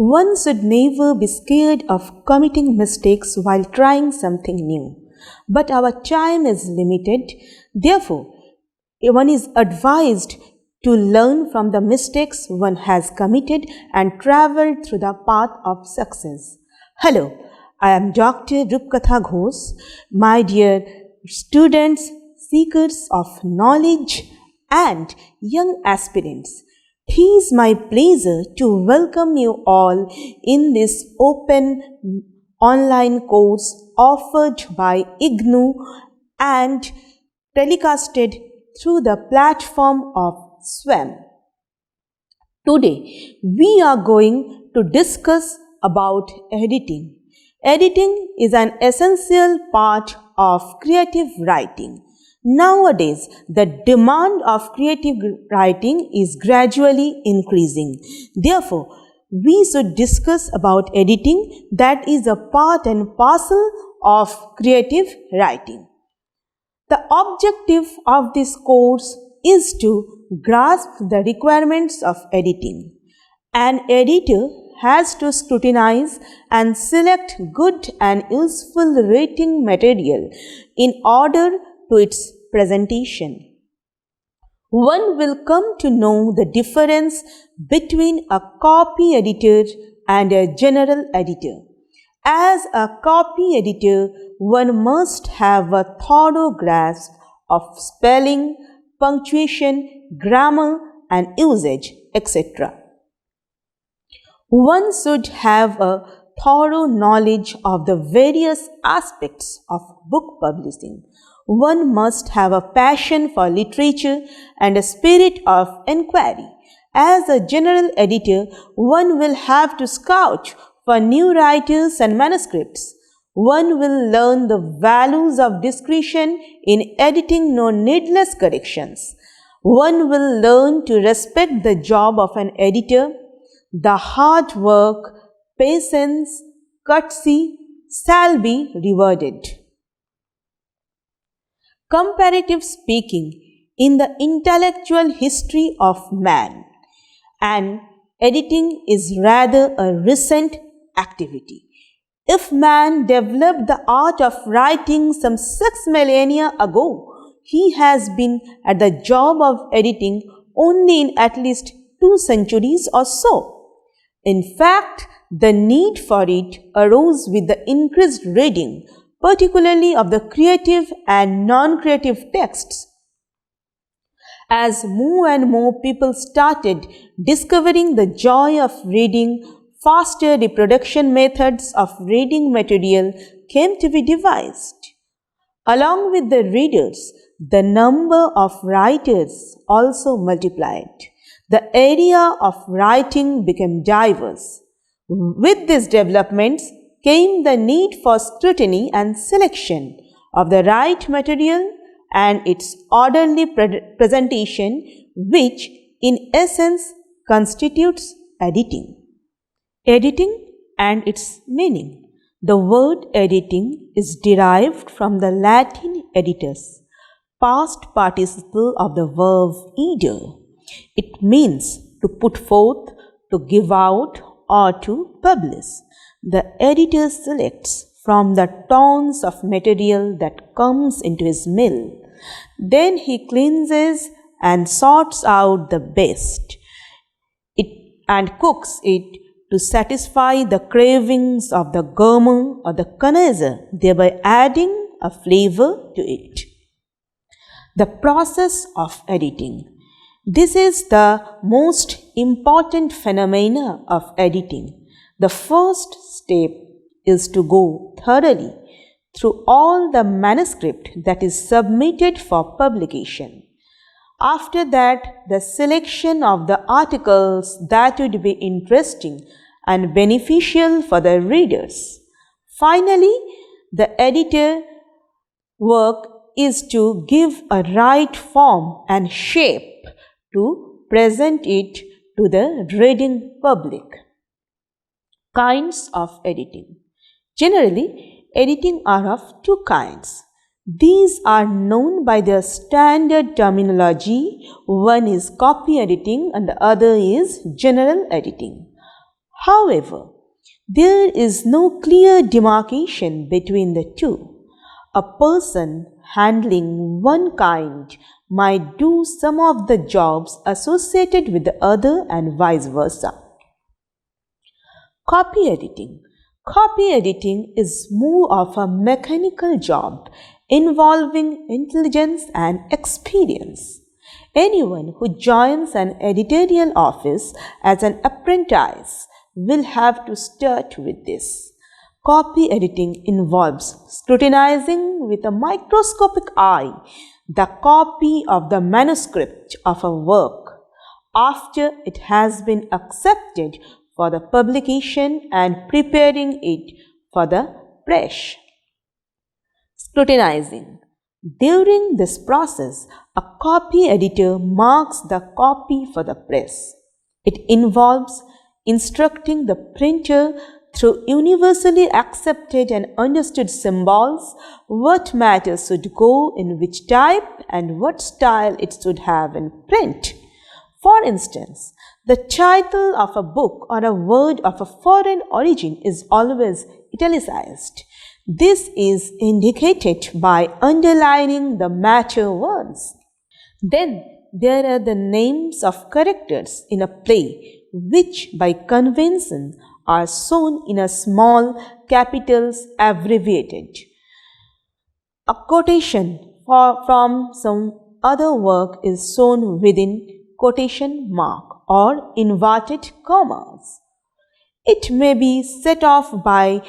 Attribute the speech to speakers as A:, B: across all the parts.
A: One should never be scared of committing mistakes while trying something new. But our time is limited, therefore, one is advised to learn from the mistakes one has committed and travel through the path of success. Hello, I am Dr. Rupkatha Ghosh. My dear students, seekers of knowledge and young aspirants, it is my pleasure to welcome you all in this open online course offered by IGNOU and telecasted through the platform of SWAM. Today, we are going to discuss about editing. Editing is an essential part of creative writing. Nowadays, the demand of creative writing is gradually increasing. Therefore, we should discuss about editing, that is a part and parcel of creative writing. The objective of this course is to grasp the requirements of editing. An editor has to scrutinize and select good and useful writing material in order to its presentation. One will come to know the difference between a copy editor and a general editor. As a copy editor, one must have a thorough grasp of spelling, punctuation, grammar, and usage, etc. One should have a thorough knowledge of the various aspects of book publishing. One must have a passion for literature and a spirit of inquiry. As a general editor, one will have to scout for new writers and manuscripts. One will learn the values of discretion in editing no needless corrections. One will learn to respect the job of an editor. The hard work, patience, courtesy shall be rewarded. Comparative speaking, in the intellectual history of man, and editing is rather a recent activity. If man developed the art of writing some 6 millennia ago, he has been at the job of editing only in at least 2 centuries or so. In fact, the need for it arose with the increased reading, particularly of the creative and non-creative texts. As more and more people started discovering the joy of reading, faster reproduction methods of reading material came to be devised. Along with the readers, the number of writers also multiplied. The area of writing became diverse. With these developments came the need for scrutiny and selection of the right material and its orderly presentation, which in essence constitutes editing. Editing and its meaning. The word editing is derived from the Latin editus, past participle of the verb edere. It means to put forth, to give out, or to publish. The editor selects from the tons of material that comes into his mill. Then he cleanses and sorts out the best and cooks it to satisfy the cravings of the gourmand or the connoisseur, thereby adding a flavor to it. The process of editing. This is the most important phenomena of editing. The first step is to go thoroughly through all the manuscript that is submitted for publication. After that, the selection of the articles that would be interesting and beneficial for the readers. Finally, the editor work is to give a right form and shape to present it to the reading public. Kinds of editing. Generally, editing are of 2 kinds. These are known by their standard terminology. One is copy editing and the other is general editing. However, there is no clear demarcation between the two. A person handling one kind might do some of the jobs associated with the other and vice versa. Copy editing. Copy editing is more of a mechanical job involving intelligence and experience. Anyone who joins an editorial office as an apprentice will have to start with this. Copy editing involves scrutinizing with a microscopic eye the copy of the manuscript of a work after it has been accepted for the publication and preparing it for the press. Scrutinizing. During this process, a copy editor marks the copy for the press. It involves instructing the printer through universally accepted and understood symbols what matter should go in which type and what style it should have in print. For instance, the title of a book or a word of a foreign origin is always italicized. This is indicated by underlining the matter words. Then there are the names of characters in a play which by convention are shown in a small capitals abbreviated. A quotation from some other work is shown within quotation mark or inverted commas. It may be set off by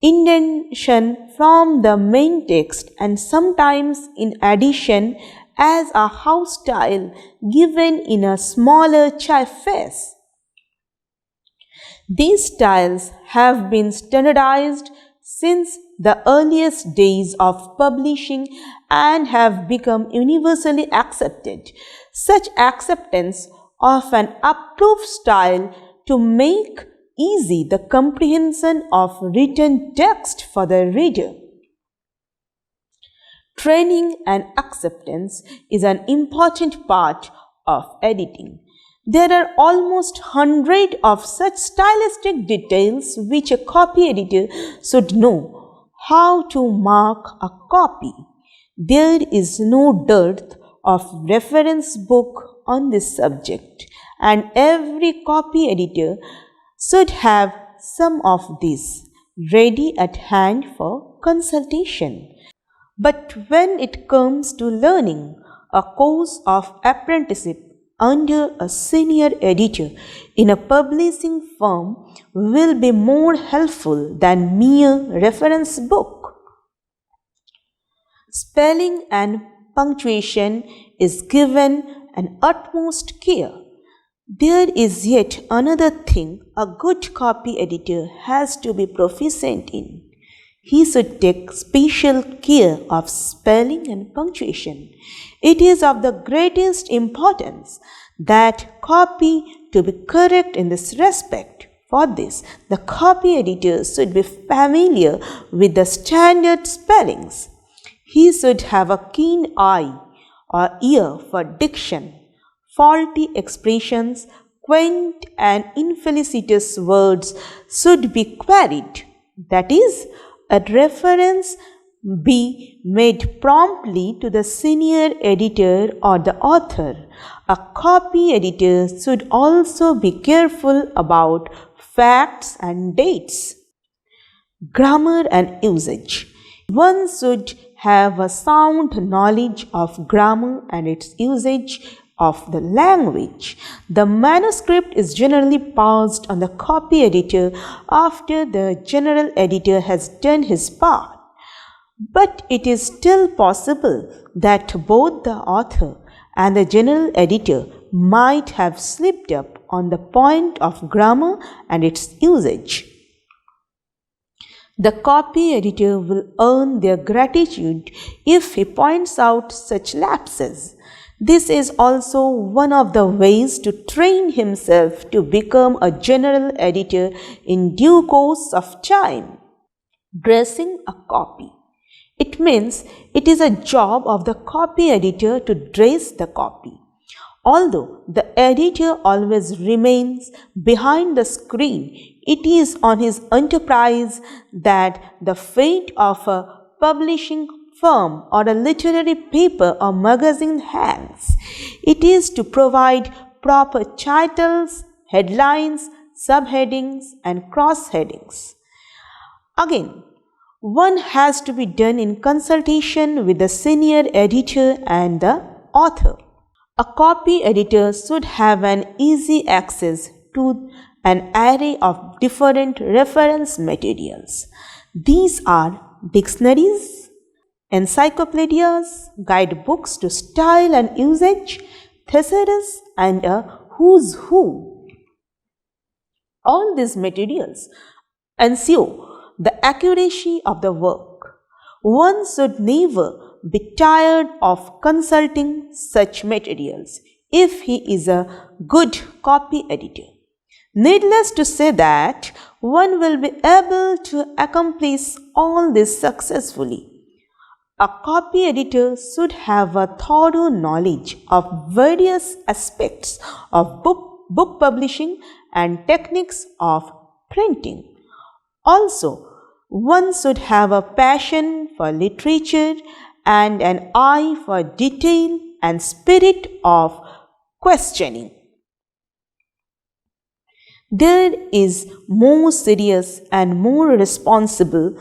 A: indentation from the main text and sometimes in addition as a house style given in a smaller typeface. These styles have been standardized since the earliest days of publishing and have become universally accepted. Such acceptance of an approved style to make easy the comprehension of written text for the reader. Training and acceptance is an important part of editing. There are almost 100 of such stylistic details which a copy editor should know how to mark a copy. There is no dearth of reference book on this subject, and every copy editor should have some of these ready at hand for consultation. But when it comes to learning a course of apprenticeship under a senior editor in a publishing firm will be more helpful than mere reference book. Spelling and punctuation is given an utmost care. There is yet another thing a good copy editor has to be proficient in. He should take special care of spelling and punctuation. It is of the greatest importance that copy to be correct in this respect. For this, the copy editor should be familiar with the standard spellings. He should have a keen eye or ear for diction. Faulty expressions, quaint and infelicitous words should be queried. That is, a reference be made promptly to the senior editor or the author. A copy editor should also be careful about facts and dates. Grammar and usage. One should have a sound knowledge of grammar and its usage of the language. The manuscript is generally passed on the copy editor after the general editor has done his part. But it is still possible that both the author and the general editor might have slipped up on the point of grammar and its usage. The copy editor will earn their gratitude if he points out such lapses. This is also one of the ways to train himself to become a general editor in due course of time. Dressing a copy. It means it is a job of the copy editor to dress the copy. Although the editor always remains behind the screen, it is on his enterprise that the fate of a publishing firm or a literary paper or magazine hangs. It is to provide proper titles, headlines, subheadings, and cross-headings. Again, one has to be done in consultation with the senior editor and the author. A copy editor should have an easy access to an array of different reference materials. These are dictionaries, encyclopedias, guidebooks to style and usage, thesaurus, and a who's who. All these materials ensure the accuracy of the work. One should never be tired of consulting such materials if he is a good copy editor. Needless to say that one will be able to accomplish all this successfully. A copy editor should have a thorough knowledge of various aspects of book publishing and techniques of printing. Also, one should have a passion for literature and an eye for detail and spirit of questioning. There is more serious and more responsible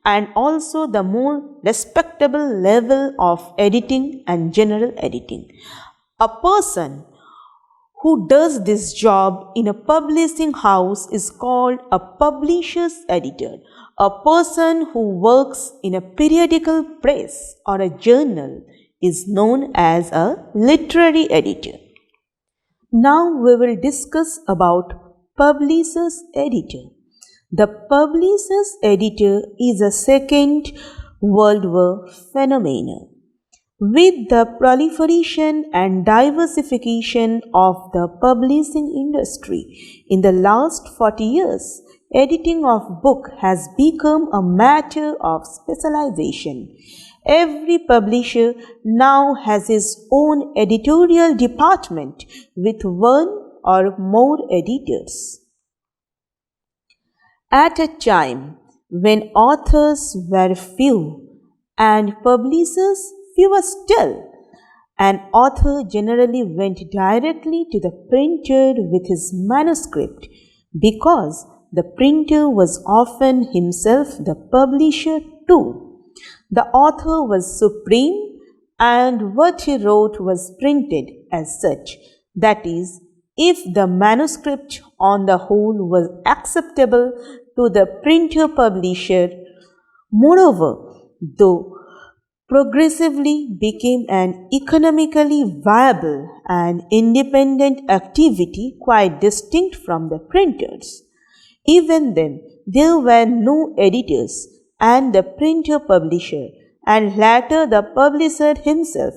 A: and also the more respectable level of editing and general editing. A person who does this job in a publishing house is called a publisher's editor. A person who works in a periodical press or a journal is known as a literary editor. Now we will discuss about publisher's editor. The publisher's editor is a Second World War phenomenon. With the proliferation and diversification of the publishing industry in the last 40 years, editing of book has become a matter of specialization. Every publisher now has his own editorial department with one or more editors. At a time when authors were few and publishers fewer still, an author generally went directly to the printer with his manuscript because the printer was often himself the publisher too. The author was supreme and what he wrote was printed as such. That is, if the manuscript on the whole was acceptable to the printer publisher. Moreover, though progressively became an economically viable and independent activity quite distinct from the printers. Even then, there were no editors and the printer publisher, and later the publisher himself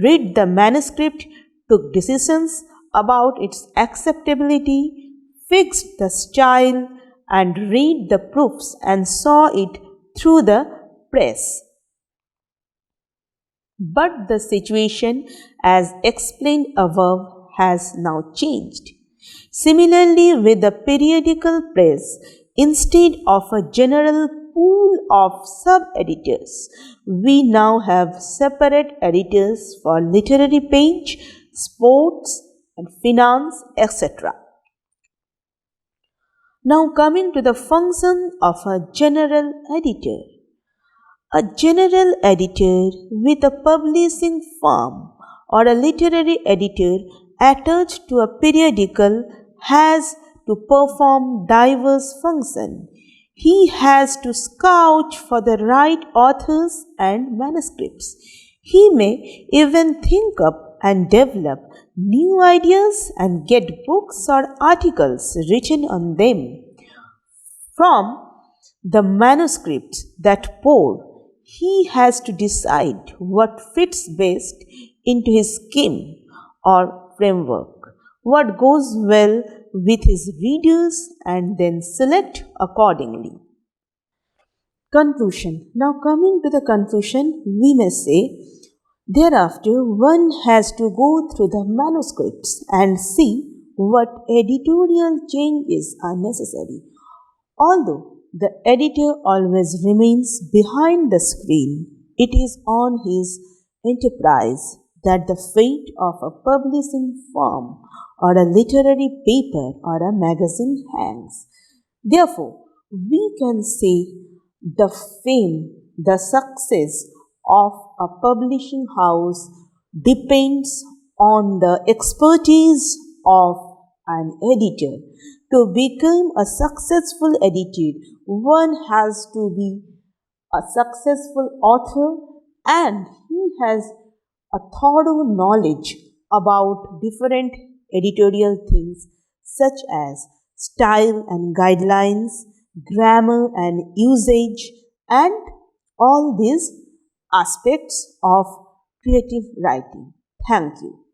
A: read the manuscript, took decisions about its acceptability, fixed the style, and read the proofs and saw it through the press. But the situation, as explained above, has now changed. Similarly, with the periodical press, instead of a general pool of sub-editors, we now have separate editors for literary page, sports, and finance, etc. Now coming to the function of a general editor. A general editor with a publishing firm or a literary editor attached to a periodical has to perform diverse functions. He has to scout for the right authors and manuscripts. He may even think up and develop new ideas and get books or articles written on them. From the manuscripts that pour, he has to decide what fits best into his scheme or framework, what goes well with his readers, and then select accordingly. Conclusion. Now coming to the conclusion, we may say Thereafter, one has to go through the manuscripts and see what editorial changes are necessary. Although the editor always remains behind the screen, it is on his enterprise that the fate of a publishing firm or a literary paper or a magazine hangs. Therefore, we can say the fame, the success of a publishing house depends on the expertise of an editor. To become a successful editor, one has to be a successful author and he has a thorough knowledge about different editorial things such as style and guidelines, grammar and usage, and all these aspects of creative writing. Thank you.